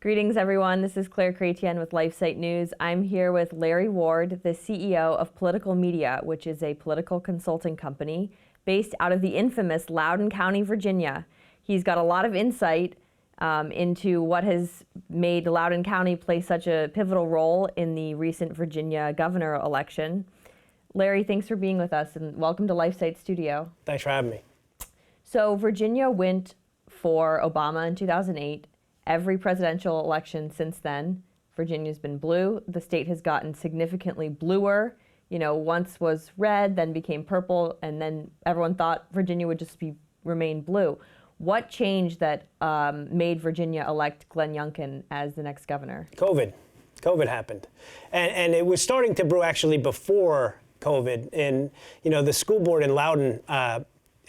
Greetings, everyone. This is Chretien with LifeSite News. I'm here with Larry Ward, the CEO of Political Media, which is a political consulting company based out of the infamous Loudoun County, Virginia. He's got a lot of insight into what has made Loudoun County play such a pivotal role in the recent Virginia governor election. Larry, thanks for being with us, and welcome to LifeSite Studio. Thanks for having me. So Virginia went for Obama in 2008. Every presidential election since then, Virginia's been blue. The state has gotten significantly bluer. You know, once was red, then became purple, and then everyone thought Virginia would just remain blue. What changed that made Virginia elect Glenn Youngkin as the next governor? COVID happened. And it was starting to brew actually before COVID. And, you know, the school board in Loudoun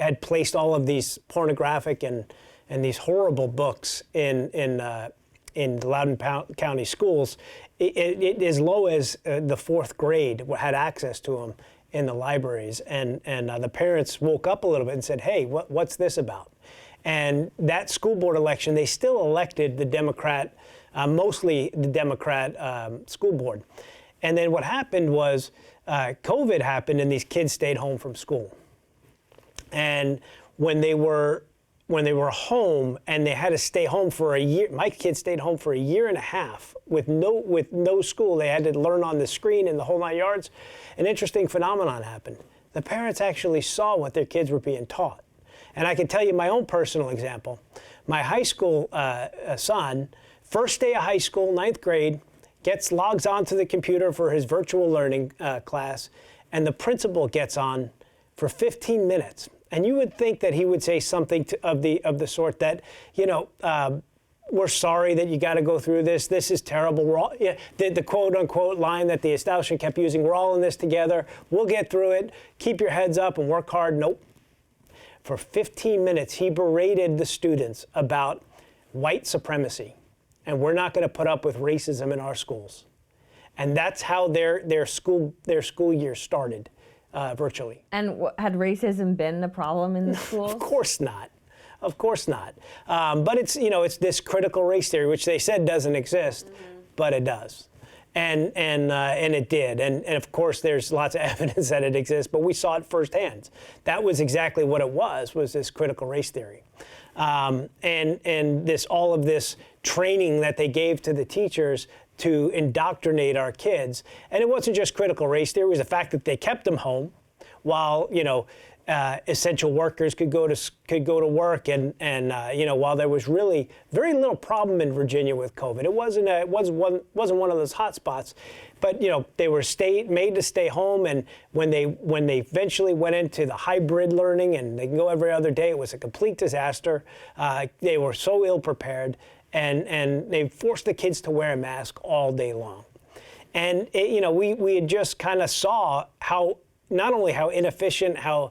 had placed all of these pornographic and these horrible books in the Loudoun County schools, as low as the fourth grade had access to them in the libraries. And the parents woke up a little bit and said, hey, what's this about? And that school board election, they still elected the Democrat, mostly the Democrat school board. And then what happened was COVID happened and these kids stayed home from school. And when they were home and they had to stay home for a year, my kids stayed home for a year and a half with no school. They had to learn on the screen and the whole 9 yards. An interesting phenomenon happened. The parents actually saw what their kids were being taught. And I can tell you my own personal example. My high school son, first day of high school, 9th grade, logs onto the computer for his virtual learning class, and the principal gets on for 15 minutes. And you would think that he would say something of the sort that, you know, we're sorry that you got to go through this. This is terrible. We're all, the quote unquote line that the establishment kept using, we're all in this together. We'll get through it. Keep your heads up and work hard. Nope. For 15 minutes, he berated the students about white supremacy. And we're not going to put up with racism in our schools. And that's how their school year started. Virtually. And had racism been a problem in the school? Of course not. Of course not. But it's this critical race theory, which they said doesn't exist, but it does. And it did. And of course, there's lots of evidence that it exists, but we saw it firsthand. That was exactly what it was this critical race theory. And all of this training that they gave to the teachers to indoctrinate our kids. And it wasn't just critical race theory, it was the fact that they kept them home while, essential workers could go to work and while there was really very little problem in Virginia with COVID. It wasn't one of those hot spots, but they were made to stay home, and when they eventually went into the hybrid learning and they can go every other day, it was a complete disaster. They were so ill prepared. And they forced the kids to wear a mask all day long. And, we had just kind of saw not only how inefficient, how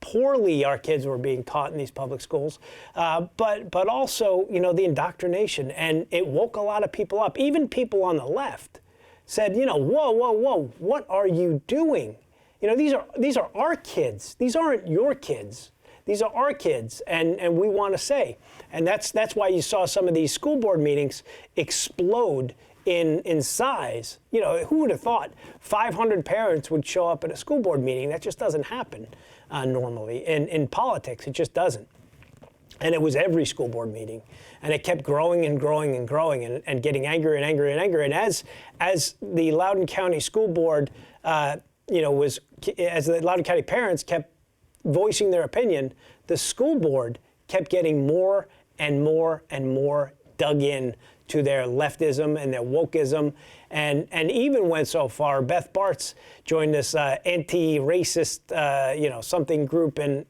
poorly our kids were being taught in these public schools, but also, the indoctrination. And it woke a lot of people up. Even people on the left said, whoa, what are you doing? These are our kids. These aren't your kids. These are our kids, and we want to say. And that's why you saw some of these school board meetings explode in size. Who would have thought 500 parents would show up at a school board meeting? That just doesn't happen normally. In politics, it just doesn't. And it was every school board meeting. And it kept growing and growing and growing and getting angrier and angrier and angrier. And as the Loudoun County School Board, as the Loudoun County parents kept voicing their opinion, the school board kept getting more and more and more dug in to their leftism and their wokeism, and even went so far. Beth Bartz joined this anti-racist something group on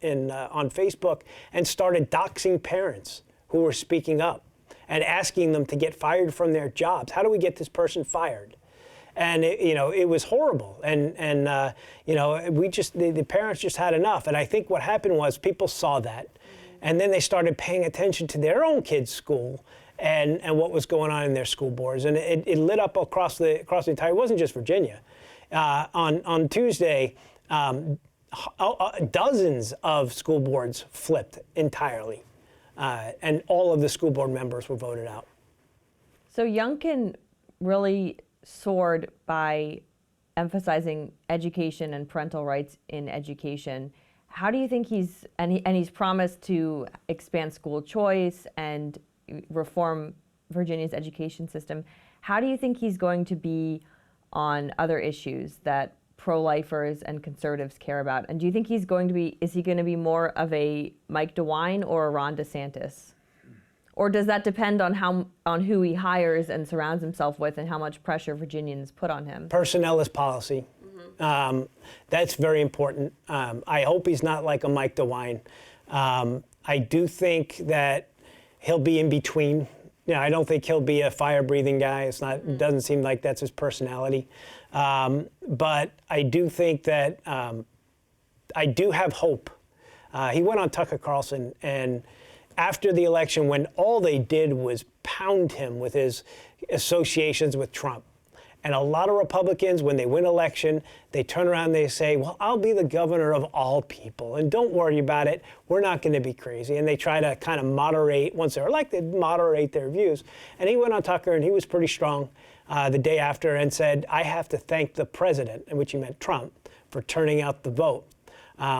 Facebook and started doxing parents who were speaking up and asking them to get fired from their jobs. How do we get this person fired? And it was horrible, and the parents just had enough. And I think what happened was people saw that, and then they started paying attention to their own kids' school and what was going on in their school boards, and it lit up across the entire. It wasn't just Virginia. On Tuesday, dozens of school boards flipped entirely, and all of the school board members were voted out. So Youngkin really soared by emphasizing education and parental rights in education. How do you think he's promised to expand school choice and reform Virginia's education system? How do you think he's going to be on other issues that pro-lifers and conservatives care about? And do you think is he going to be more of a Mike DeWine or a Ron DeSantis? Or does that depend on who he hires and surrounds himself with and how much pressure Virginians put on him? Personnel is policy. That's very important. I hope he's not like a Mike DeWine. I do think that he'll be in between. I don't think he'll be a fire-breathing guy. It doesn't seem like that's his personality. But I do think that I do have hope. He went on Tucker Carlson, and after the election, when all they did was pound him with his associations with Trump. And a lot of Republicans, when they win election, they turn around and they say, well, I'll be the governor of all people, and don't worry about it. We're not going to be crazy. And they try to kind of moderate, once they're elected, moderate their views. And he went on Tucker, and he was pretty strong the day after and said, I have to thank the president, in which he meant Trump, for turning out the vote,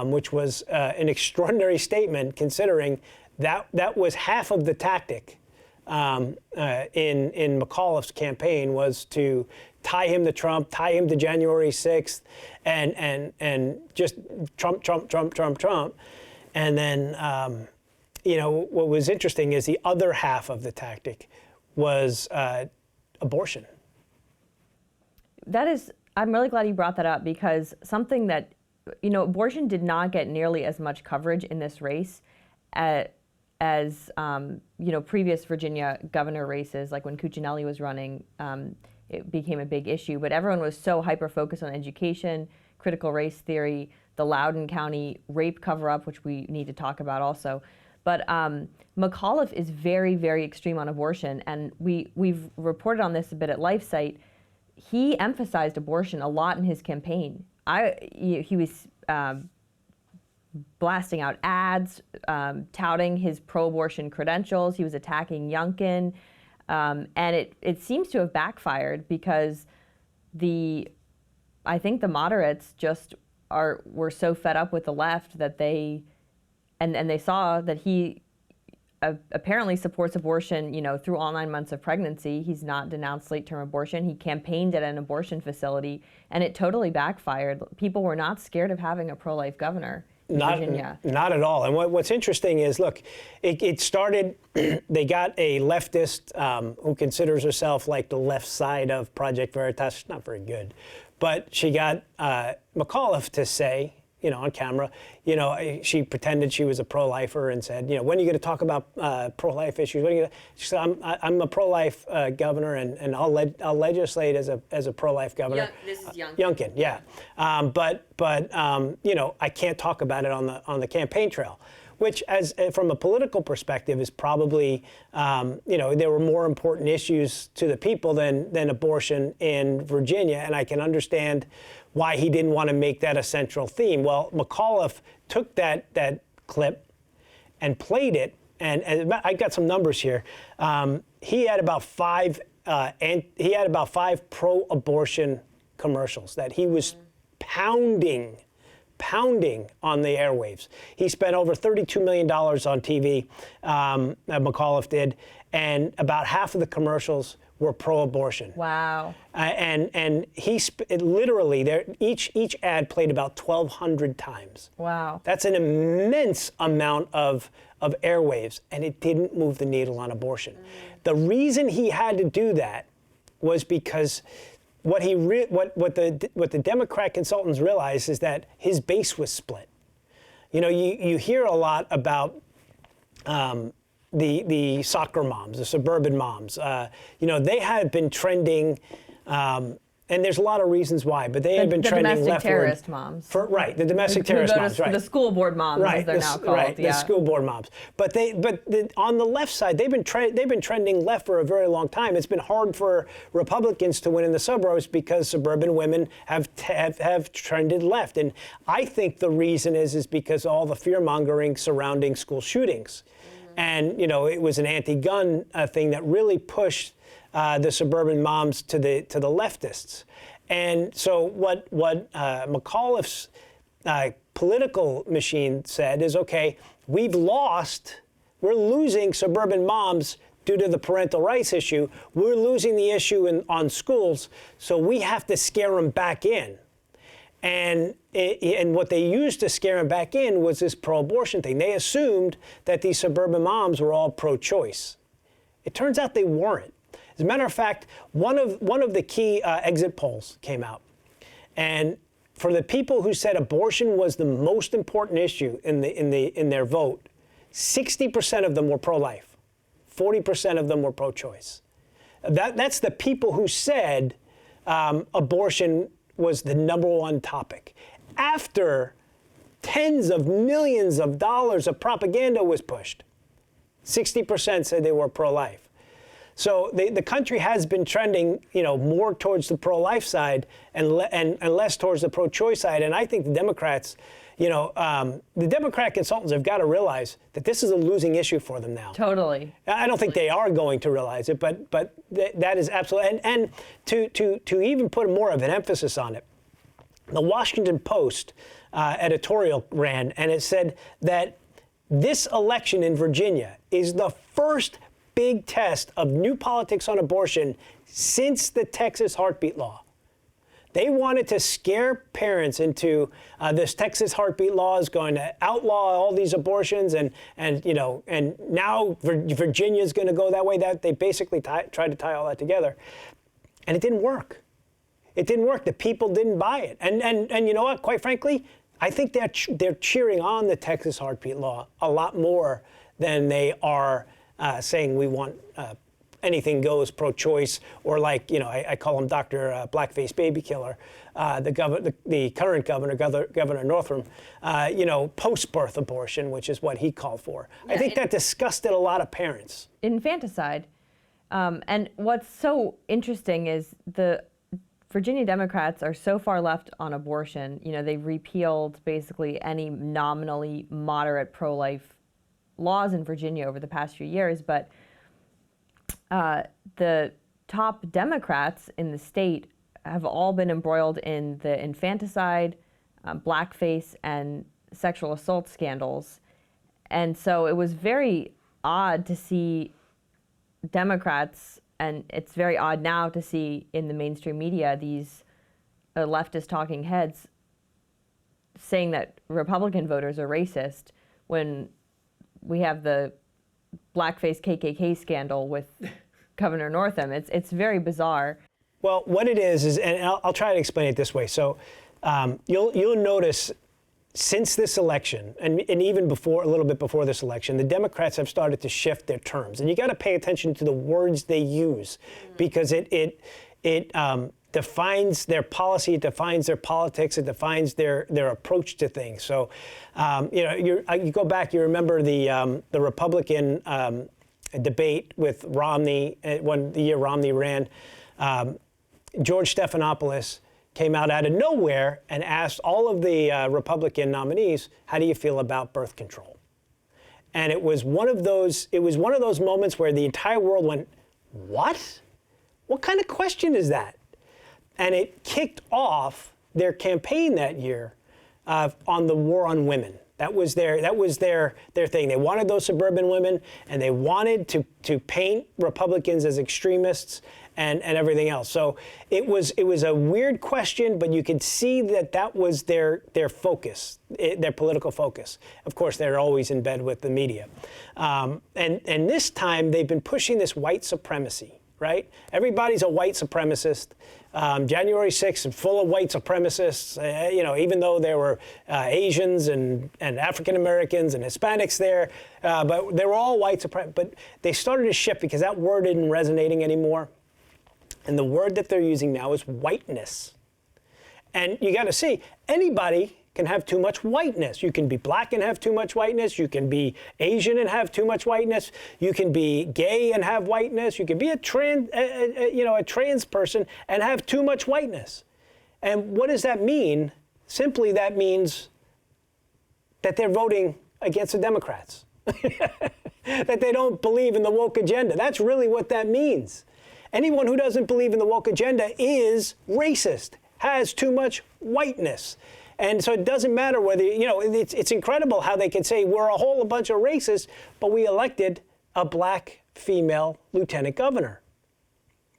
which was an extraordinary statement considering that was half of the tactic in McAuliffe's campaign, was to tie him to Trump, tie him to January 6th, and just Trump. And then, what was interesting is the other half of the tactic was abortion. I'm really glad you brought that up, because something that, abortion did not get nearly as much coverage in this race as previous Virginia governor races, like when Cuccinelli was running, it became a big issue. But everyone was so hyper-focused on education, critical race theory, the Loudoun County rape cover-up, which we need to talk about also. But McAuliffe is very, very extreme on abortion, and we've reported on this a bit at LifeSite. He emphasized abortion a lot in his campaign. He was blasting out ads, touting his pro-abortion credentials. He was attacking Youngkin. And it seems to have backfired, because I think the moderates just were so fed up with the left that they saw that he apparently supports abortion, through all 9 months of pregnancy. He's not denounced late-term abortion. He campaigned at an abortion facility, and it totally backfired. People were not scared of having a pro-life governor. Virginia. Not at all. And what's interesting is, look, it started, they got a leftist who considers herself like the left side of Project Veritas. She's not very good. But she got McAuliffe to say, on camera, she pretended she was a pro-lifer and said, when are you going to talk about pro-life issues? She said, I'm a pro-life governor, and I'll legislate as a pro-life governor. This is Youngkin. Youngkin, yeah. But I can't talk about it on the campaign trail, which, from a political perspective, is probably, there were more important issues to the people than abortion in Virginia, and I can understand why he didn't want to make that a central theme. Well, McAuliffe took that clip and played it, and I got some numbers here. He had about five pro-abortion commercials that he was pounding on the airwaves. He spent over $32 million on TV, McAuliffe did, and about half of the commercials were pro-abortion. Wow. And he literally, each ad played about 1,200 times. Wow. That's an immense amount of airwaves, and it didn't move the needle on abortion. The reason he had to do that was because what the Democrat consultants realized is that his base was split. You hear a lot about the soccer moms, the suburban moms. They have been trending, and there's a lot of reasons why, but they have been trending leftward. Domestic terrorist moms. The domestic terrorist moms, right. The school board moms, as they're now called. Right, the school board moms. But on the left side, they've been trending left for a very long time. It's been hard for Republicans to win in the suburbs because suburban women have trended left. And I think the reason is because all the fear-mongering surrounding school shootings. And, it was an anti-gun thing that really pushed the suburban moms to the leftists. And so what McAuliffe's political machine said is, okay, we're losing suburban moms due to the parental rights issue. We're losing the issue on schools, so we have to scare them back in. And what they used to scare them back in was this pro-abortion thing. They assumed that these suburban moms were all pro-choice. It turns out they weren't. As a matter of fact, one of the key exit polls came out, and for the people who said abortion was the most important issue in their vote, 60% of them were pro-life, 40% of them were pro-choice. That's the people who said abortion was the #1 topic. After tens of millions of dollars of propaganda was pushed, 60% said they were pro-life. So the country has been trending, more towards the pro-life side and less towards the pro-choice side. And I think the Democrats, the Democrat consultants have got to realize that this is a losing issue for them now. Totally. I don't think they are going to realize it, but that is absolutely. And to even put more of an emphasis on it, the Washington Post editorial ran, and it said that this election in Virginia is the first big test of new politics on abortion since the Texas heartbeat law. They wanted to scare parents into this Texas heartbeat law is going to outlaw all these abortions, and now Virginia is going to go that way. That they basically tried to tie all that together, and it didn't work. It didn't work. The people didn't buy it, and you know what? Quite frankly, I think they're cheering on the Texas heartbeat law a lot more than they are saying we want anything goes pro-choice, or I call him Dr. Blackface Baby Killer, the current Governor Northam, post-birth abortion, which is what he called for. Yeah, I think that disgusted a lot of parents. Infanticide. And what's so interesting is the Virginia Democrats are so far left on abortion. They repealed basically any nominally moderate pro-life laws in Virginia over the past few years, but the top Democrats in the state have all been embroiled in the infanticide, blackface, and sexual assault scandals. And so it was very odd to see Democrats, and it's very odd now to see in the mainstream media these leftist talking heads saying that Republican voters are racist when we have the blackface KKK scandal with Governor Northam. It's very bizarre. Well, what it is, and I'll try to explain it this way. So you'll notice since this election, and even before, a little bit before this election, the Democrats have started to shift their terms. And you got to pay attention to the words they use, because it defines their policy, it defines their politics, it defines their approach to things. So, you go back, you remember the Republican debate with Romney, the year Romney ran. George Stephanopoulos came out of nowhere and asked all of the Republican nominees, how do you feel about birth control? And it was one of those moments where the entire world went, what? What kind of question is that? And it kicked off their campaign that year on the war on women. That was their thing. They wanted those suburban women, and they wanted to paint Republicans as extremists and everything else. So it was a weird question, but you could see that was their focus, their political focus. Of course, they're always in bed with the media. And this time they've been pushing this white supremacy, right? Everybody's a white supremacist. January 6th, full of white supremacists, even though there were Asians and African Americans and Hispanics there, but they were all white supremacists. But they started to shift because that word isn't resonating anymore. And the word that they're using now is whiteness. And you got to see, anybody can have too much whiteness. You can be black and have too much whiteness. You can be Asian and have too much whiteness. You can be gay and have whiteness. You can be a trans person and have too much whiteness. And what does that mean? Simply, that means that they're voting against the Democrats. that they don't believe in the woke agenda. That's really what that means. Anyone who doesn't believe in the woke agenda is racist, has too much whiteness. And so it doesn't matter whether, it's incredible how they can say we're a whole bunch of racists, but we elected a black female lieutenant governor.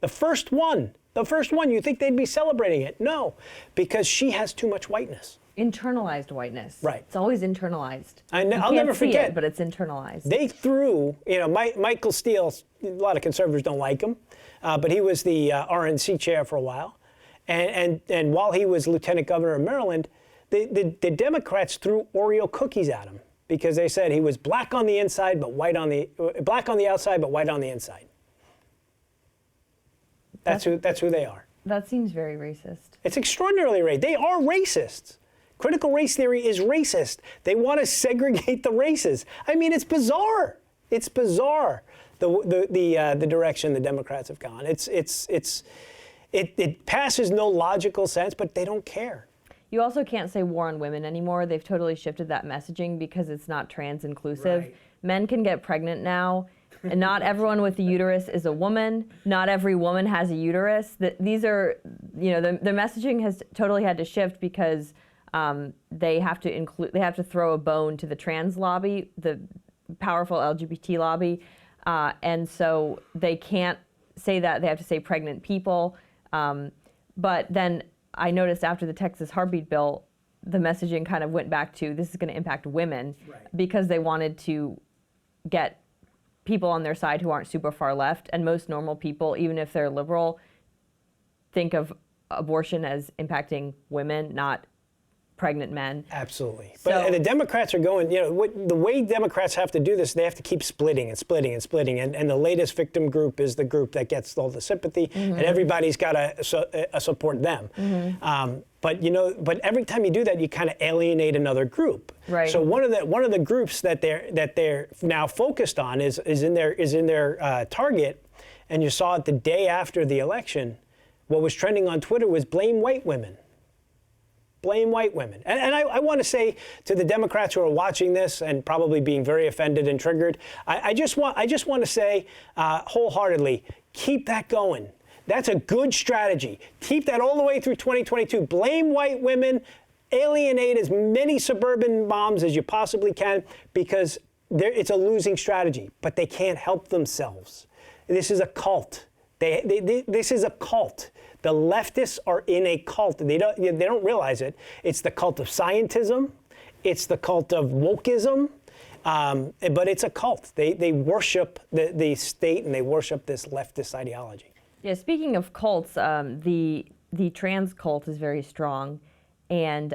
The first one, you think they'd be celebrating it? No, because she has too much whiteness. Internalized whiteness. Right. It's always internalized. I'll never forget. It, but it's internalized. They threw, Michael Steele, a lot of conservatives don't like him, but he was the RNC chair for a while. And while he was lieutenant governor of Maryland, the Democrats threw Oreo cookies at him because they said he was black on the inside, but black on the outside, but white on the inside. That's who they are. That seems very racist. It's extraordinarily racist. They are racists. Critical race theory is racist. They want to segregate the races. I mean, it's bizarre. It's bizarre the direction the Democrats have gone. It passes no logical sense, but they don't care. You also can't say war on women anymore. They've totally shifted that messaging because it's not trans inclusive. Right. Men can get pregnant now. And not everyone with a uterus is a woman. Not every woman has a uterus. These are, the messaging has totally had to shift because they have to throw a bone to the trans lobby, the powerful LGBT lobby, and so they can't say that. They have to say pregnant people. But then I noticed after the Texas heartbeat bill, the messaging kind of went back to this is going to impact women, right, because they wanted to get people on their side who aren't super far left, and most normal people, even if they're liberal, think of abortion as impacting women, not pregnant men. Absolutely. But the Democrats are going, the way Democrats have to do this, they have to keep splitting and splitting and splitting. And the latest victim group is the group that gets all the sympathy, and everybody's got to support them. But every time you do that, you kind of alienate another group. Right. So one of the groups that they're now focused on is in their target, and you saw it the day after the election. What was trending on Twitter was blame white women. Blame white women. And I want to say to the Democrats who are watching this and probably being very offended and triggered, I just want to say wholeheartedly, keep that going. That's a good strategy. Keep that all the way through 2022. Blame white women, alienate as many suburban moms as you possibly can, because it's a losing strategy, but they can't help themselves. This is a cult. This is a cult. The leftists are in a cult. They don't realize it. It's the cult of scientism. It's the cult of wokeism. But it's a cult. They worship the state, and they worship this leftist ideology. Yeah, speaking of cults, the trans cult is very strong, and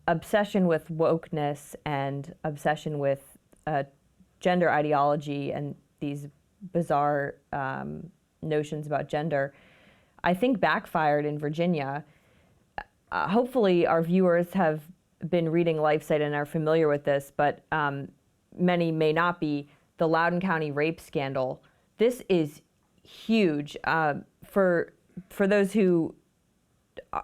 obsession with wokeness and obsession with gender ideology and these bizarre notions about gender, I think backfired in Virginia. Hopefully our viewers have been reading LifeSite and are familiar with this, but many may not be. The Loudoun County rape scandal. This is huge. For those who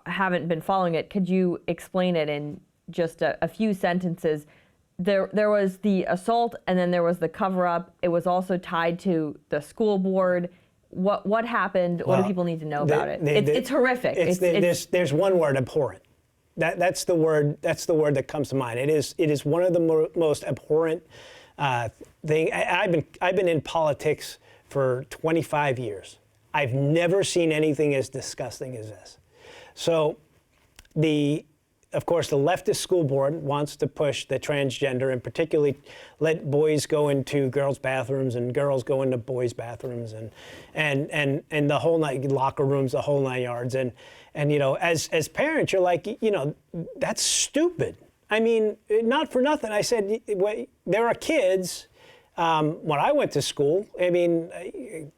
haven't been following it, could you explain it in just a few sentences? There was the assault, and then there was the cover-up. It was also tied to the school board. What happened? What do people need to know about it? It's horrific. There's one word: abhorrent. That's the word that comes to mind. It is one of the most abhorrent thing. I've been in politics for 25 years. I've never seen anything as disgusting as this. So, of course, the leftist school board wants to push the transgender, and particularly let boys go into girls' bathrooms and girls go into boys' bathrooms, and the whole night, locker rooms, the whole 9 yards. And as parents, you're like, that's stupid. I mean, not for nothing. I said, there are kids. When I went to school, I mean,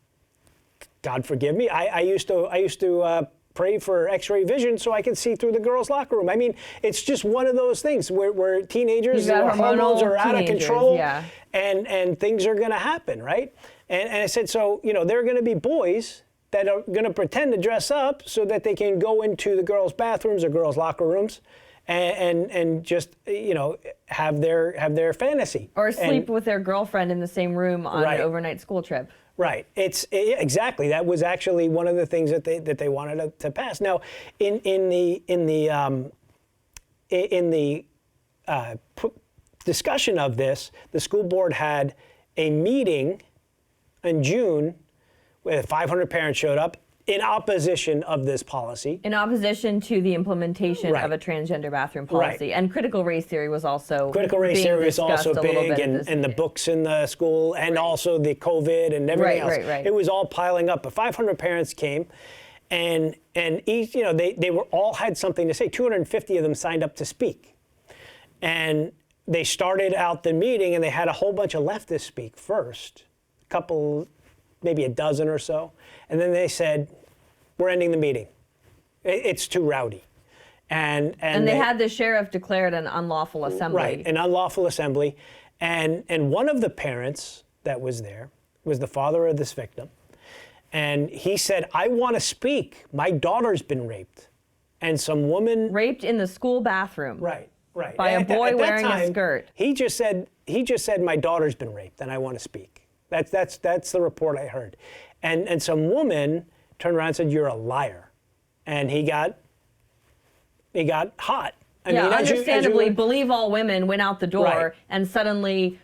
God forgive me, I used to pray for X-ray vision so I could see through the girls' locker room. I mean, it's just one of those things where teenagers, their hormones are out of control, yeah, and things are going to happen, right? And I said, so there are going to be boys that are going to pretend to dress up so that they can go into the girls' bathrooms or girls' locker rooms and just have their fantasy or sleep with their girlfriend in the same room on an overnight school trip. Right. Exactly. That was actually one of the things that they wanted to pass. Now, in the discussion of this, the school board had a meeting in June where 500 parents showed up in opposition of this policy. In opposition to the implementation of a transgender bathroom policy. And critical race theory was also Critical race theory was also big, and the books in the school, and also the COVID and everything else. It was all piling up. But 500 parents came, and each, they were all had something to say. 250 of them signed up to speak. And they started out the meeting, and they had a whole bunch of leftists speak first, a couple, maybe a dozen or so. And then they said, we're ending the meeting. It's too rowdy. And they had the sheriff declared an unlawful assembly. Right, an unlawful assembly. And one of the parents that was there was the father of this victim. And he said, I want to speak. My daughter's been raped. And some woman... Raped in the school bathroom. Right. By a boy wearing a skirt. He just said, my daughter's been raped and I want to speak. That's the report I heard. And some woman turned around and said, you're a liar. And he got hot. I mean, understandably, believe all women went out the door, and suddenly,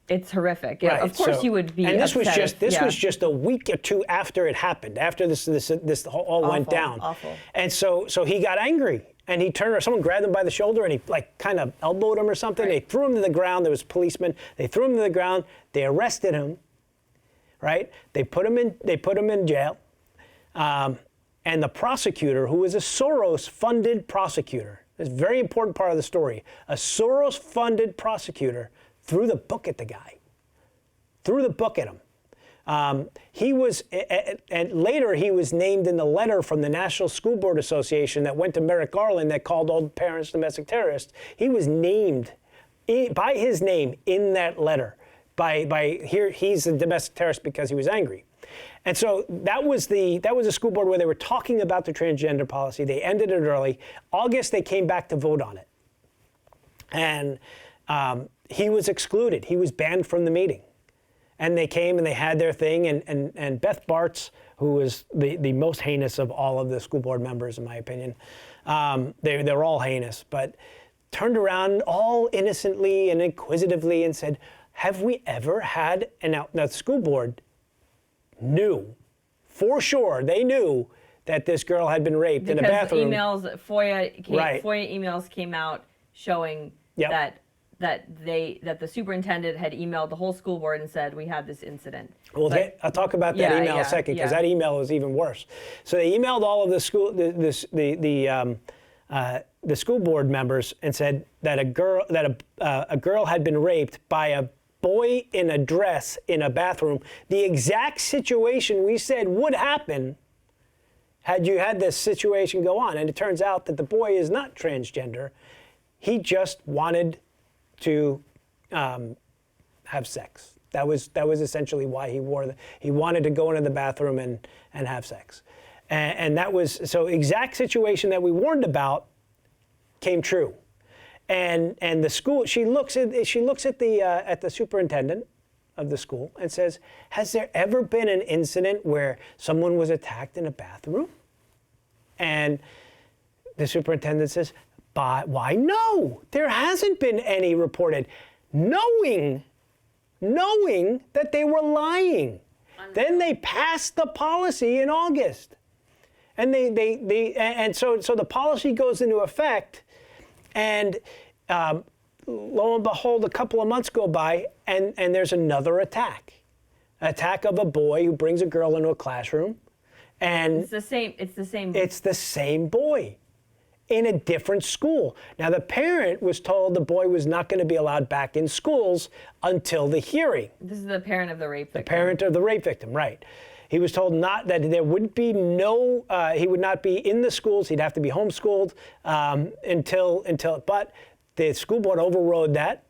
it's horrific. Yeah, of course you would be. And this upset was just a week or two after it happened, after this all went down. Awful. And so he got angry. And he turned around, someone grabbed him by the shoulder and he kind of elbowed him or something. They threw him to the ground. There was policemen. They threw him to the ground. They arrested him, right? They put him in jail. And the prosecutor, who was a Soros-funded prosecutor, this is a very important part of the story, a Soros-funded prosecutor threw the book at the guy, threw the book at him. He was, and later he was named in the letter from the National School Board Association that went to Merrick Garland that called all parents domestic terrorists. He was named by his name in that letter. Here he's a domestic terrorist because he was angry. And so that was a school board where they were talking about the transgender policy. They ended it early. August they came back to vote on it, and he was excluded. He was banned from the meeting. And they came and they had their thing, and Beth Bartz, who was the most heinous of all of the school board members, in my opinion, they're all heinous, but turned around all innocently and inquisitively and said, have we ever had, and now the school board knew, for sure, they knew that this girl had been raped in a bathroom. Because FOIA emails came out showing that the superintendent had emailed the whole school board and said, we had this incident. Well, I'll talk about that email in a second, because that email was even worse. So they emailed all of the school board members and said that a girl had been raped by a boy in a dress in a bathroom. The exact situation we said would happen had you had this situation go on. And it turns out that the boy is not transgender. He just wanted to have sex. That was essentially why he wanted to go into the bathroom and have sex. And that was, so exact situation that we warned about came true. And the school, she looks at the superintendent of the school and says, has there ever been an incident where someone was attacked in a bathroom? And the superintendent says, why no, there hasn't been any reported, knowing that they were lying. Then they passed the policy in August. And so the policy goes into effect, and lo and behold, a couple of months go by, and there's another attack of a boy who brings a girl into a classroom, and it's the same. It's the same boy in a different school. Now, the parent was told the boy was not going to be allowed back in schools until the hearing. This is the parent of the rape victim. The parent of the rape victim, right. He was told not that there would be he would not be in the schools. He'd have to be homeschooled but the school board overrode that,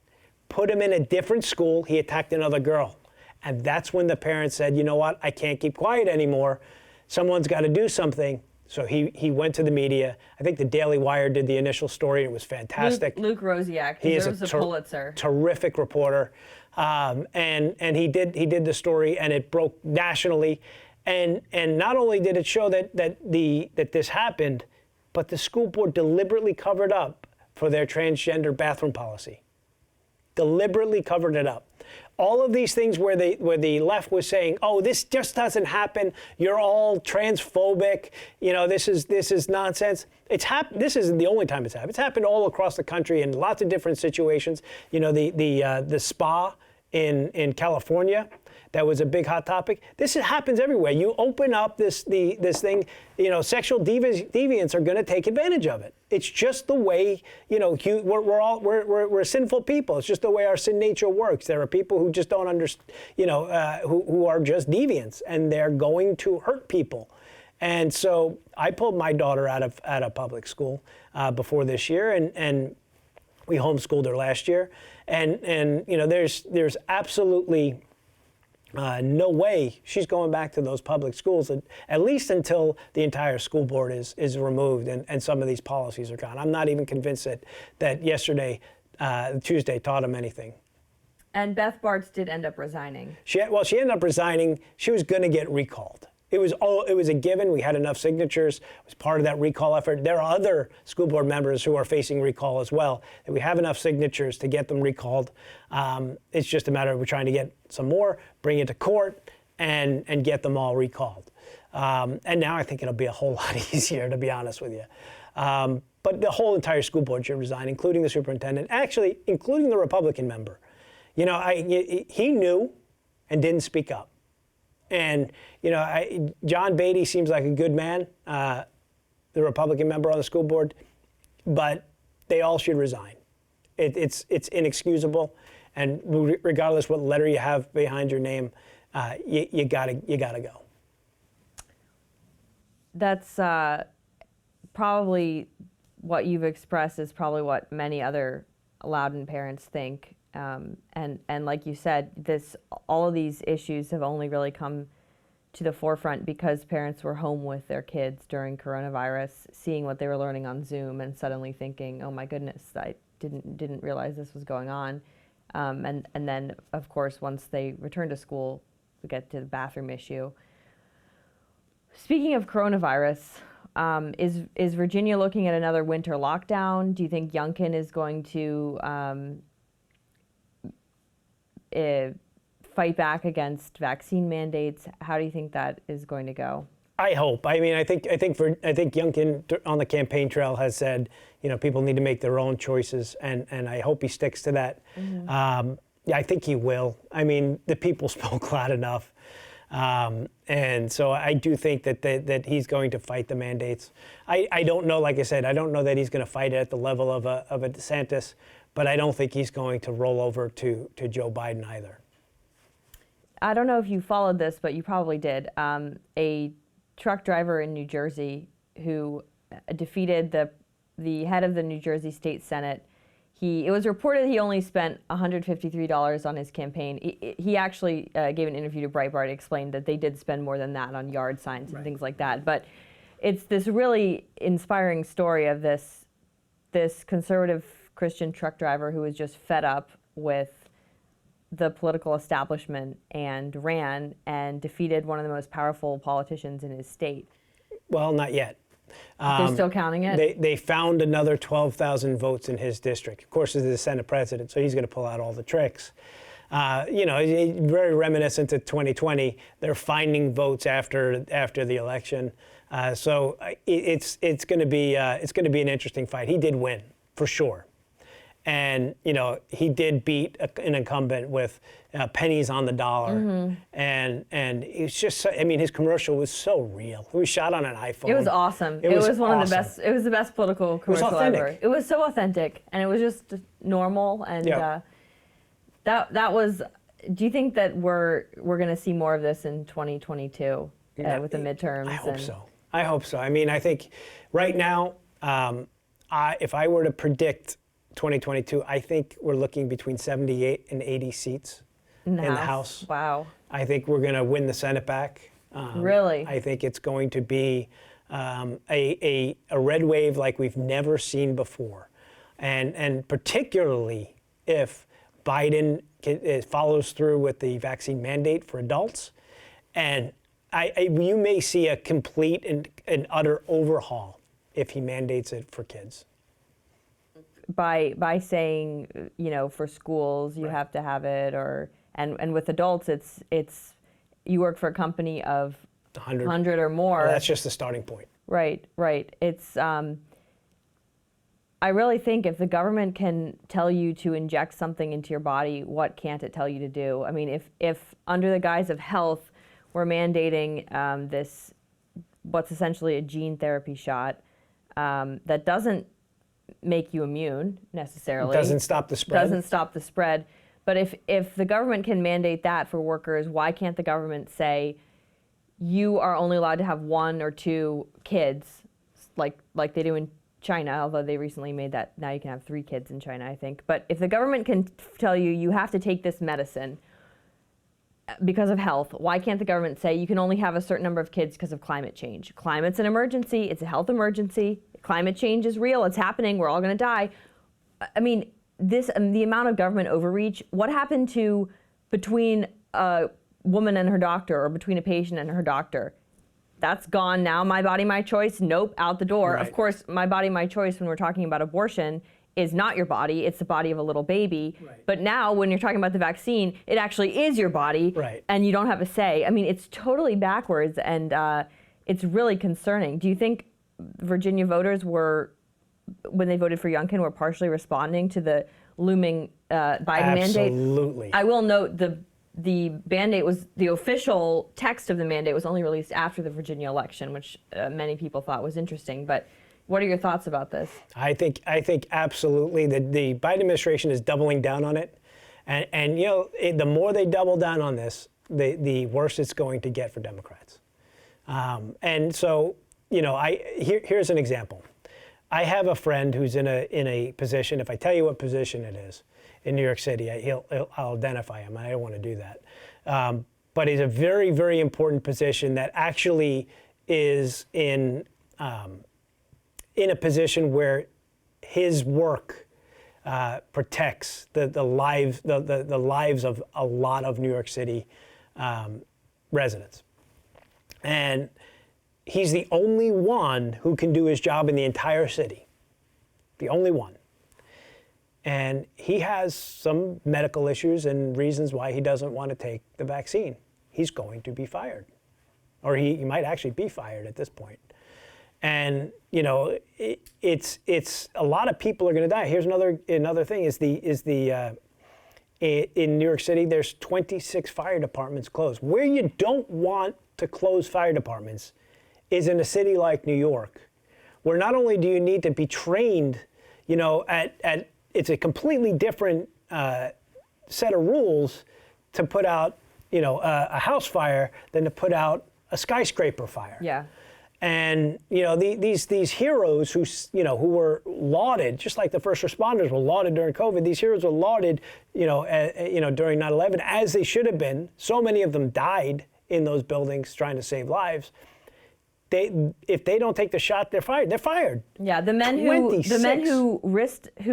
put him in a different school. He attacked another girl. And that's when the parents said, you know what, I can't keep quiet anymore. Someone's got to do something. So he went to the media. I think the Daily Wire did the initial story. It was fantastic. Luke Rosiak deserves a Pulitzer. Terrific reporter, and he did the story, and it broke nationally, and not only did it show that this happened, but the school board deliberately covered up for their transgender bathroom policy. Deliberately covered it up. All of these things where the left was saying, "Oh, this just doesn't happen. You're all transphobic. You know, this is nonsense." This isn't the only time it's happened. It's happened all across the country in lots of different situations. You know, the spa in California, that was a big hot topic. This happens everywhere. You open up this thing, you know, sexual deviants are going to take advantage of it. It's just the way, you know, we're sinful people. It's just the way our sin nature works. There are people who just don't understand, you know, who are just deviants, and they're going to hurt people. And so I pulled my daughter out of public school before this year, and we homeschooled her last year, and you know, there's absolutely no way she's going back to those public schools, at least until the entire school board is removed and some of these policies are gone. I'm not even convinced that Tuesday, taught them anything. And Beth Bartz did end up resigning. She ended up resigning. She was going to get recalled. It was a given. We had enough signatures. It was part of that recall effort. There are other school board members who are facing recall as well. And we have enough signatures to get them recalled. It's just a matter of we're trying to get some more, bring it to court, and get them all recalled. And now I think it'll be a whole lot easier, to be honest with you. But the whole entire school board should resign, including the superintendent, actually, including the Republican member. You know, he knew and didn't speak up. And, you know, John Beatty seems like a good man, the Republican member on the school board, but they all should resign. It's inexcusable, and regardless what letter you have behind your name, you gotta go. That's probably what you've expressed is probably what many other Loudoun parents think. And like you said, all of these issues have only really come to the forefront because parents were home with their kids during coronavirus, seeing what they were learning on Zoom, and suddenly thinking, "Oh my goodness, I didn't realize this was going on." And then, of course, once they return to school, we get to the bathroom issue. Speaking of coronavirus, is Virginia looking at another winter lockdown? Do you think Youngkin is going to fight back against vaccine mandates? How do you think that is going to go? I hope. I mean, I think Youngkin on the campaign trail has said, you know, people need to make their own choices, and I hope he sticks to that. Mm-hmm. Yeah, I think he will. I mean, the people spoke loud enough, and so I do think that he's going to fight the mandates. I don't know. Like I said, I don't know that he's going to fight it at the level of a DeSantis, but I don't think he's going to roll over to Joe Biden either. I don't know if you followed this, but you probably did. A truck driver in New Jersey who defeated the head of the New Jersey State Senate. It was reported he only spent $153 on his campaign. He actually gave an interview to Breitbart, explained that they did spend more than that on yard signs and things like that. But it's this really inspiring story of this conservative Christian truck driver who was just fed up with the political establishment and ran and defeated one of the most powerful politicians in his state. Well, not yet. They're still counting it? They found another 12,000 votes in his district. Of course, he's the Senate president, so he's going to pull out all the tricks. You know, very reminiscent to 2020. They're finding votes after the election. So it's going to be an interesting fight. He did win, for sure. And, you know, he did beat an incumbent with pennies on the dollar. Mm-hmm. And it's just, I mean, his commercial was so real. It was shot on an iPhone. It was awesome. It was one of the best. It was the best political commercial ever. It was so authentic, and it was just normal. And that was. Do you think that we're going to see more of this in 2022 with the midterms? I hope so. I mean, I think right now, if I were to predict 2022, I think we're looking between 78 and 80 seats in the House. Wow. I think we're going to win the Senate back. Really? I think it's going to be a red wave like we've never seen before. And particularly if Biden follows through with the vaccine mandate for adults, and you may see a complete and utter overhaul if he mandates it for kids. By saying, for schools you have to have it, and with adults it's you work for a company of 100 or more. Well, that's just the starting point. Right. It's I really think if the government can tell you to inject something into your body, what can't it tell you to do? I mean, if under the guise of health, we're mandating this, what's essentially a gene therapy shot, that doesn't make you immune necessarily. It doesn't stop the spread. Doesn't stop the spread. But if the government can mandate that for workers, why can't the government say you are only allowed to have 1 or 2 kids, like they do in China, although they recently made that now you can have 3 kids in China, I think. But if the government can tell you you have to take this medicine because of health, why can't the government say you can only have a certain number of kids because of climate change? Climate's an emergency. It's a health emergency. Climate change is real. It's happening. We're all going to die. I mean, the amount of government overreach, what happened to between a woman and her doctor, or between a patient and her doctor? That's gone now. My body, my choice. Nope, out the door. Right. Of course, my body, my choice, when we're talking about abortion, is not your body. It's the body of a little baby. Right. But now, when you're talking about the vaccine, it actually is your body, right, and you don't have a say. I mean, it's totally backwards, and it's really concerning. Do you think Virginia voters were, when they voted for Youngkin, were partially responding to the looming Biden mandate? Absolutely. I will note the mandate was, the official text of the mandate was only released after the Virginia election, which many people thought was interesting. But what are your thoughts about this? I think absolutely that the Biden administration is doubling down on it, and the more they double down on this, the worse it's going to get for Democrats. And so here's an example. I have a friend who's in a position. If I tell you what position it is in New York City, I'll identify him. I don't want to do that. But it's a very, very important position that actually is in a position where his work protects the lives of a lot of New York City residents. And he's the only one who can do his job in the entire city. The only one. And he has some medical issues and reasons why he doesn't want to take the vaccine. He's going to be fired. Or he might actually be fired at this point. And, it's a lot of people are going to die. Here's another thing is in New York City, there's 26 fire departments closed. Where you don't want to close fire departments is in a city like New York, where not only do you need to be trained, it's a completely different set of rules to put out, a house fire than to put out a skyscraper fire. Yeah. And these heroes who were lauded, just like the first responders were lauded during COVID. These heroes were lauded, during 9/11, as they should have been. So many of them died in those buildings trying to save lives. If they don't take the shot, they're fired. They're fired. Yeah, the men who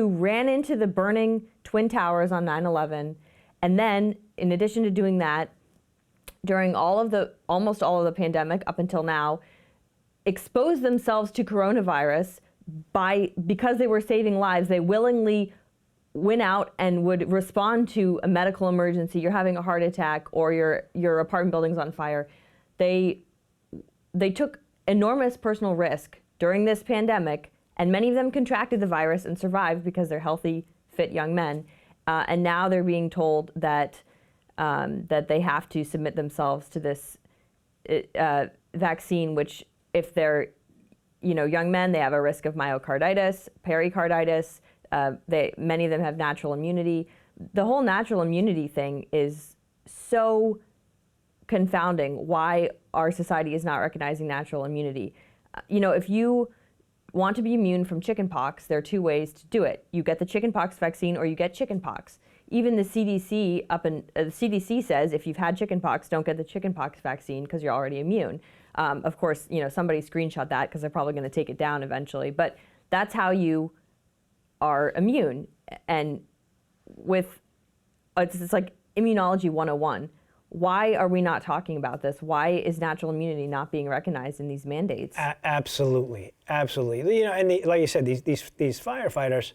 ran into the burning Twin Towers on 9/11, and then in addition to doing that, during almost all of the pandemic up until now, exposed themselves to coronavirus because they were saving lives. They willingly went out and would respond to a medical emergency. You're having a heart attack, or your apartment building's on fire. They took enormous personal risk during this pandemic, and many of them contracted the virus and survived because they're healthy, fit young men. And now they're being told that they have to submit themselves to this vaccine, which, if they're young men, they have a risk of myocarditis, pericarditis. Many of them have natural immunity. The whole natural immunity thing is so confounding. Why our society is not recognizing natural immunity. If you want to be immune from chickenpox, there are 2 ways to do it. You get the chickenpox vaccine, or you get chickenpox. even the CDC says if you've had chickenpox, don't get the chickenpox vaccine because you're already immune. Of course, somebody screenshot that because they're probably going to take it down eventually. But that's how you are immune. And it's like immunology 101. Why are we not talking about this? Why is natural immunity not being recognized in these mandates? Absolutely. And like you said, these firefighters,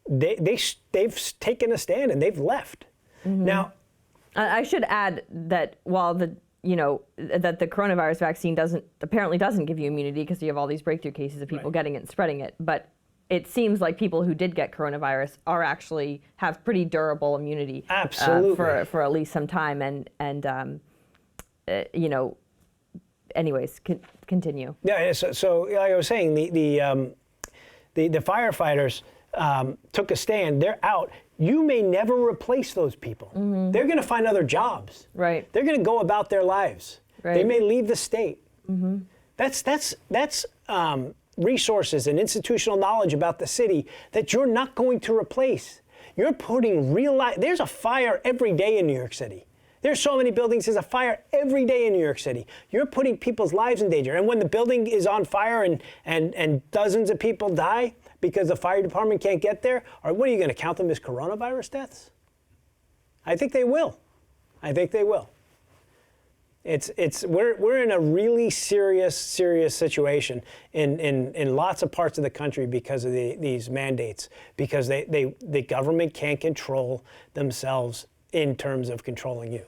they've taken a stand and they've left. Mm-hmm. Now, I should add that while that the coronavirus vaccine apparently doesn't give you immunity because you have all these breakthrough cases of people getting it and spreading it, but it seems like people who did get coronavirus have pretty durable immunity. Absolutely. For at least some time. Anyways, continue. Yeah. So like I was saying, the firefighters took a stand. They're out. You may never replace those people. Mm-hmm. They're going to find other jobs. Right. They're going to go about their lives. Right. They may leave the state. Mm-hmm. That's resources and institutional knowledge about the city that you're not going to replace. You're putting real life. There's a fire every day in New York City. There's so many buildings. There's a fire every day in New York City. You're putting people's lives in danger. And when the building is on fire and dozens of people die because the fire department can't get there, or what are you going to count them as coronavirus deaths? I think they will. We're in a really serious situation in lots of parts of the country because of these mandates, because the government can't control themselves in terms of controlling you.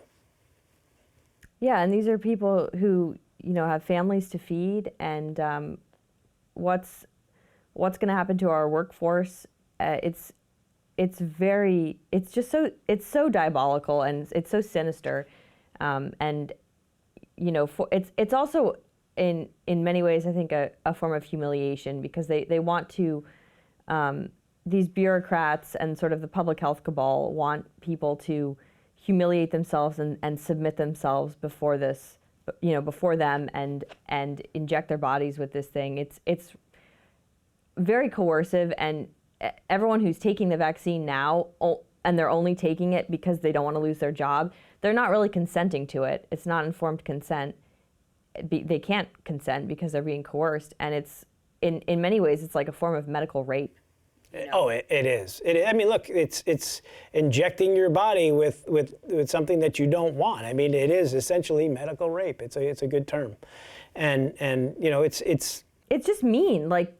Yeah, and these are people who have families to feed, and what's going to happen to our workforce? It's so diabolical and it's so sinister, and it's also in many ways I think a form of humiliation, because they want to these bureaucrats and sort of the public health cabal want people to humiliate themselves and submit themselves before them and inject their bodies with this thing. It's very coercive, and everyone who's taking the vaccine now, and they're only taking it because they don't want to lose their job, they're not really consenting to it. It's not informed consent. They can't consent because they're being coerced, and it's in many ways it's like a form of medical rape. Oh, it is. I mean, look, it's injecting your body with something that you don't want. I mean, it is essentially medical rape. It's a good term, and it's just mean. Like,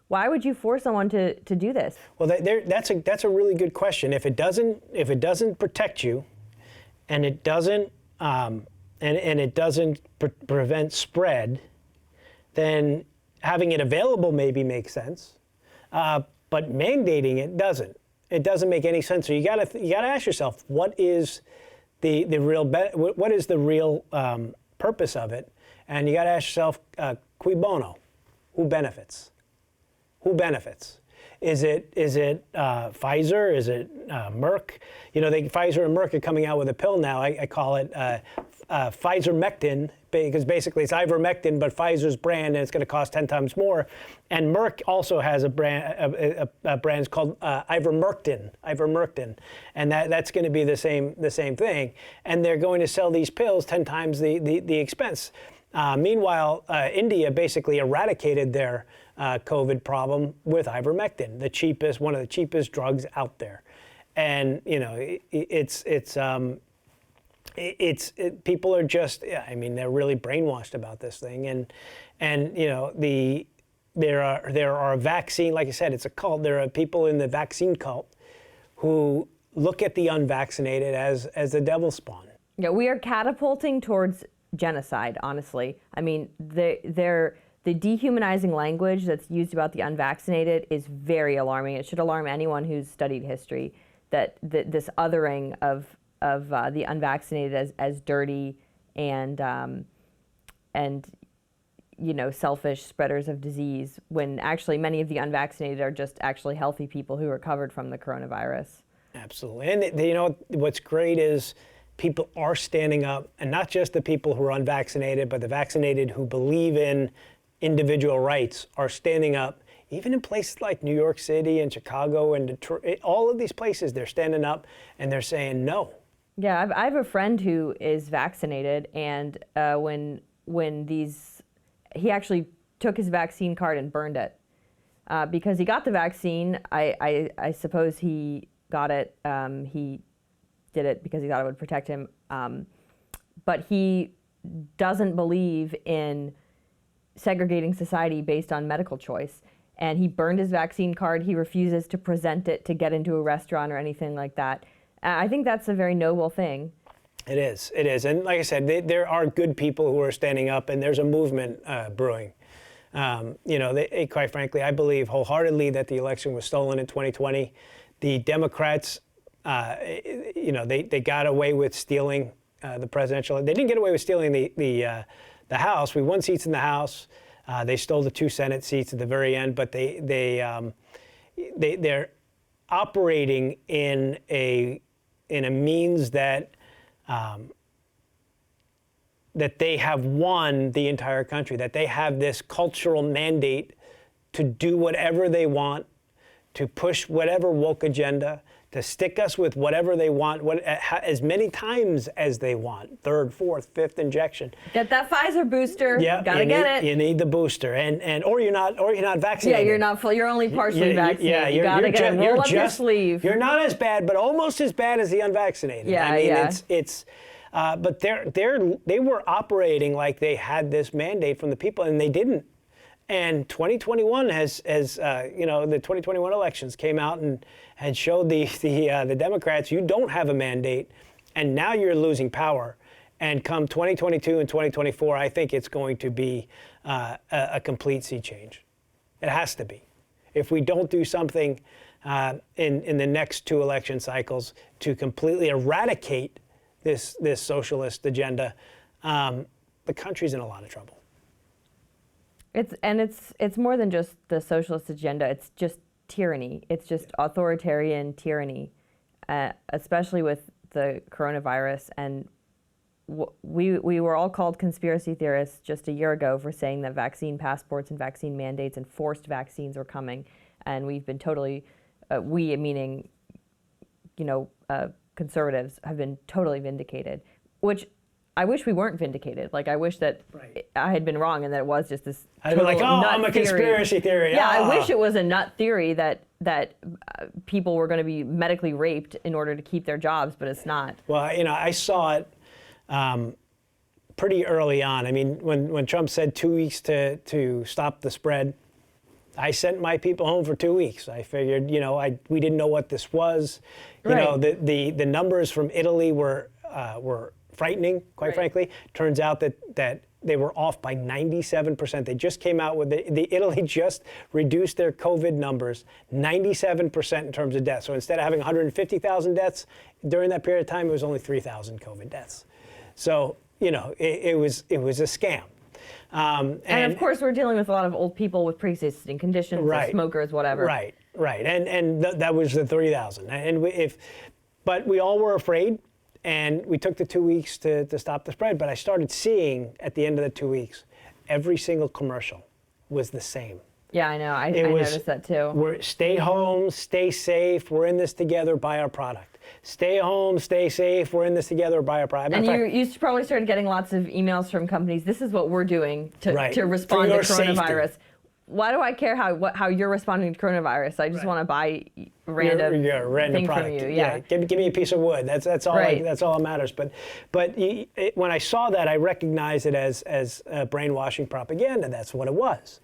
why would you force someone to do this? Well, that's a really good question. If it doesn't protect you, and it doesn't prevent spread, then having it available maybe makes sense. But mandating it doesn't. It doesn't make any sense. So you gotta ask yourself, what is the real purpose of it? And you gotta ask yourself, cui bono? Who benefits? Who benefits? Is it Pfizer? Is it Merck? Pfizer and Merck are coming out with a pill now. I call it Pfizer-mectin, because basically it's ivermectin, but Pfizer's brand, and it's going to cost 10 times more. And Merck also has a brand called ivermectin, and that's going to be the same thing. And they're going to sell these pills 10 times the expense. Meanwhile, India basically eradicated their COVID problem with ivermectin, one of the cheapest drugs out there. And people are just, they're really brainwashed about this thing, and there are vaccine, like I said, it's a cult. There are people in the vaccine cult who look at the unvaccinated as the devil's spawn. Yeah, we are catapulting towards genocide, honestly. I mean, the dehumanizing language that's used about the unvaccinated is very alarming. It should alarm anyone who's studied history, that this othering of the unvaccinated as dirty and selfish spreaders of disease, when actually many of the unvaccinated are just actually healthy people who recovered from the coronavirus. Absolutely. And what's great is people are standing up, and not just the people who are unvaccinated, but the vaccinated who believe in individual rights are standing up even in places like New York City and Chicago and Detroit, all of these places, they're standing up and they're saying no. Yeah, I have a friend who is vaccinated, and he actually took his vaccine card and burned it because he got the vaccine. I suppose he got it. He did it because he thought it would protect him, but he doesn't believe in segregating society based on medical choice. And he burned his vaccine card. He refuses to present it to get into a restaurant or anything like that. I think that's a very noble thing. It is. And like I said, there are good people who are standing up, and there's a movement brewing. Quite frankly, I believe wholeheartedly that the election was stolen in 2020. The Democrats, they got away with stealing the presidential. They didn't get away with stealing the House. We won seats in the House. They stole the 2 Senate seats at the very end, but they're operating in a means that they have won the entire country, that they have this cultural mandate to do whatever they want, to push whatever woke agenda, to stick us with whatever they want, as many times as they want, 3rd, 4th, 5th injection. Get that Pfizer booster. Yeah, gotta get it. You need the booster, or you're not vaccinated. Yeah, you're not full. You're only partially vaccinated. Yeah, you gotta get it. Roll up your sleeve. You're not as bad, but almost as bad as the unvaccinated. Yeah, but they were operating like they had this mandate from the people, and they didn't. And 2021 has the 2021 elections came out and showed the Democrats, you don't have a mandate, and now you're losing power. And come 2022 and 2024, I think it's going to be a complete sea change. It has to be. If we don't do something in the next 2 election cycles to completely eradicate this socialist agenda, the country's in a lot of trouble. It's more than just the socialist agenda. It's just tyranny. It's just authoritarian tyranny, especially with the coronavirus. And we were all called conspiracy theorists just a year ago for saying that vaccine passports and vaccine mandates and forced vaccines were coming, and we've been totally, we meaning, conservatives have been totally vindicated, which I wish we weren't vindicated. Like, I wish that I had been wrong and that it was just this I'd be like, I'm a conspiracy theory. Yeah, I wish it was a nut theory that people were going to be medically raped in order to keep their jobs, but it's not. Well, I saw it pretty early on. I mean, when Trump said 2 weeks to stop the spread, I sent my people home for 2 weeks. I figured, we didn't know what this was. The numbers from Italy were frightening, quite frankly. Turns out that they were off by 97%. They just came out with Italy just reduced their COVID numbers 97% in terms of deaths. So instead of having 150,000 deaths during that period of time, it was only 3,000 COVID deaths. So it was a scam. And of course, we're dealing with a lot of old people with pre-existing conditions, or smokers, whatever. Right. And that was the 3,000. But we all were afraid. And we took the 2 weeks to stop the spread, but I started seeing at the end of the 2 weeks, every single commercial was the same. Yeah, I know. I noticed that too. Stay home, stay safe. We're in this together. Buy our product. Stay home, stay safe. We're in this together. Buy our product. And you probably started getting lots of emails from companies. This is what we're doing to respond to coronavirus. Safety. Why do I care how you're responding to coronavirus? I just want to buy random thing product. from you. Yeah. Give me a piece of wood. That's all. That's all that matters. But when I saw that, I recognized it as brainwashing propaganda. That's what it was.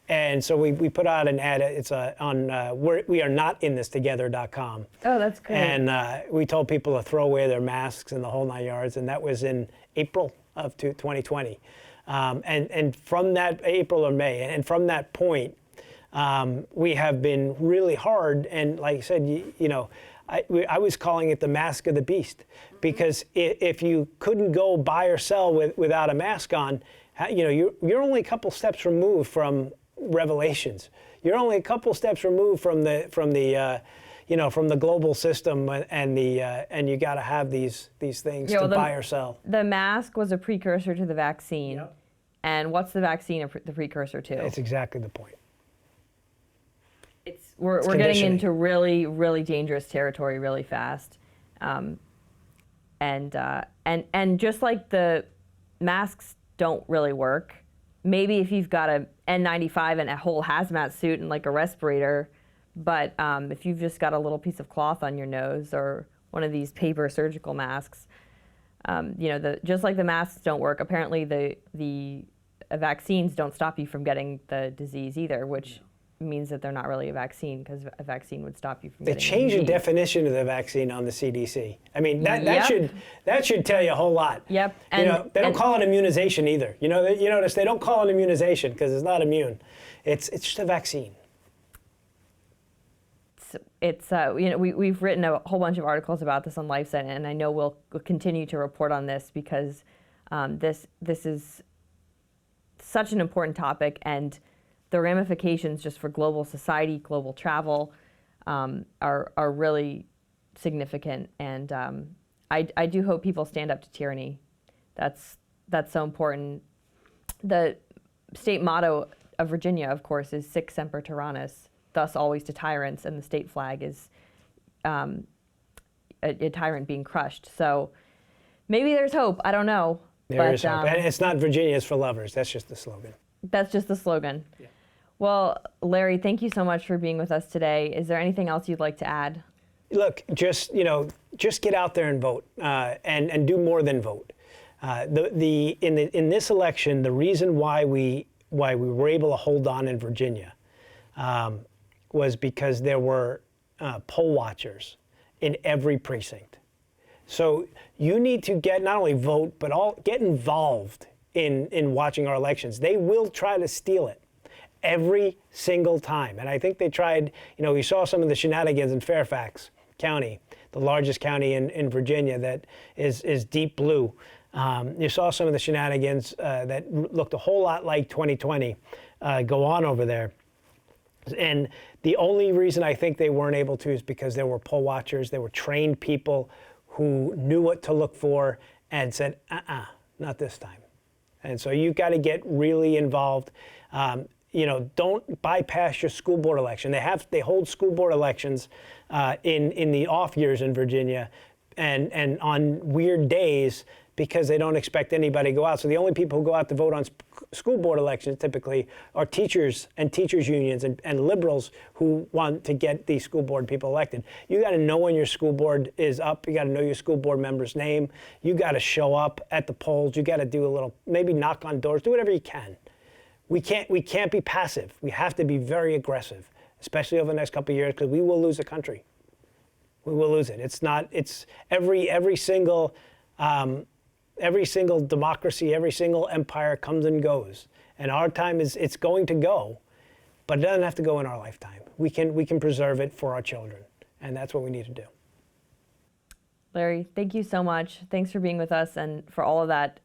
And so we put out an ad. It's on wearenotinthistogether.com. Oh, that's great. And we told people to throw away their masks and the whole 9 yards. And that was in April of 2020. And from that April or May, and from that point, we have been really hard. And like I said, I was calling it the mask of the beast, because if you couldn't go buy or sell without a mask on, you're only a couple steps removed from revelations. You're only a couple steps removed from the global system, and you got to have these things to buy or sell. The mask was a precursor to the vaccine. Yep. And what's the vaccine the precursor to? It's exactly the point. we're getting conditioning. into really, really dangerous territory really fast. And just like the masks don't really work, maybe if you've got a N95 and a whole hazmat suit and like a respirator, but if you've just got a little piece of cloth on your nose or one of these paper surgical masks, just like the masks don't work, apparently the vaccines don't stop you from getting the disease either, which means that they're not really a vaccine, because a vaccine would stop you from getting the disease. They changed the definition of the vaccine on the CDC. I mean, that should tell you a whole lot. Yep. They don't call it immunization either. You notice they don't call it immunization because it's not immune. It's just a vaccine. We've written a whole bunch of articles about this on LifeSite, and I know we'll continue to report on this because this is such an important topic, and the ramifications just for global society, global travel, are really significant. And I do hope people stand up to tyranny. That's so important. The state motto of Virginia, of course, is Sic Semper Tyrannis, thus always to tyrants, and the state flag is a tyrant being crushed. So maybe there's hope. I don't know. There is hope. And it's not Virginia is for lovers. That's just the slogan. That's just the slogan. Yeah. Well, Larry, thank you so much for being with us today. Is there anything else you'd like to add? Look, just get out there and vote, and do more than vote. In this election, the reason why we were able to hold on in Virginia was because there were poll watchers in every precinct. So you need to not only vote, but get involved in watching our elections. They will try to steal it every single time. And I think they tried, we saw some of the shenanigans in Fairfax County, the largest county in Virginia that is deep blue. You saw some of the shenanigans that looked a whole lot like 2020 go on over there. And the only reason I think they weren't able to is because there were poll watchers, there were trained people who knew what to look for and said, not this time. And so you've got to get really involved. Don't bypass your school board election. They hold school board elections in the off years in Virginia and on weird days because they don't expect anybody to go out. So the only people who go out to vote on school board elections typically are teachers and teachers unions and liberals who want to get these school board people elected. You got to know when your school board is up. You got to know your school board member's name. You got to show up at the polls. You got to do a little, maybe knock on doors, do whatever you can. We can't be passive. We have to be very aggressive, especially over the next couple of years, because we will lose the country. We will lose it. It's every single democracy, every single empire comes and goes. And our time it's going to go, but it doesn't have to go in our lifetime. We can preserve it for our children, and that's what we need to do. Larry, thank you so much. Thanks for being with us and for all of that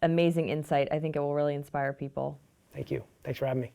amazing insight. I think it will really inspire people. Thank you. Thanks for having me.